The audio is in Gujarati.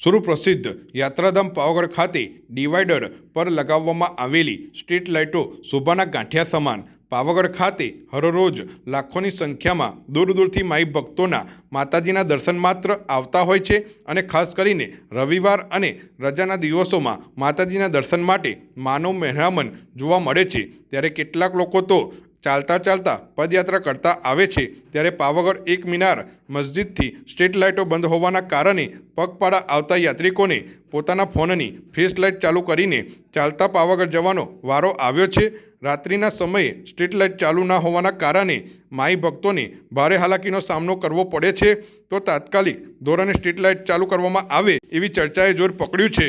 સુપ્રસિદ્ધ યાત્રાધામ પાવાગઢ ખાતે ડિવાઈડર પર લગાવવામાં આવેલી સ્ટ્રીટ લાઇટો શોભાના ગાંઠિયા સમાન પાવાગઢ ખાતે હરરોજ લાખોની સંખ્યામાં દૂર દૂરથી માઈ ભક્તોના માતાજીના દર્શન માત્ર આવતા હોય છે અને ખાસ કરીને રવિવાર અને રજાના દિવસોમાં માતાજીના દર્શન માટે માનવ મહેરામણ જોવા મળે છે। ત્યારે કેટલાક લોકો તો ચાલતા ચાલતા પદયાત્રા કરતા આવે છે। ત્યારે પાવાગઢ એક મિનાર મસ્જિદથી સ્ટ્રીટ લાઇટો બંધ હોવાના કારણે પગપાળા આવતા યાત્રિકોને પોતાના ફોનની ફ્લેશ લાઇટ ચાલુ કરીને ચાલતા પાવાગઢ જવાનો વારો આવ્યો છે। રાત્રિના સમયે સ્ટ્રીટ લાઇટ ચાલુ ના હોવાના કારણે માઈ ભક્તોને ભારે હાલાકીનો સામનો કરવો પડે છે। તો તાત્કાલિક ધોરણે સ્ટ્રીટ લાઇટ ચાલુ કરવામાં આવે એવી ચર્ચાએ જોર પકડ્યું છે।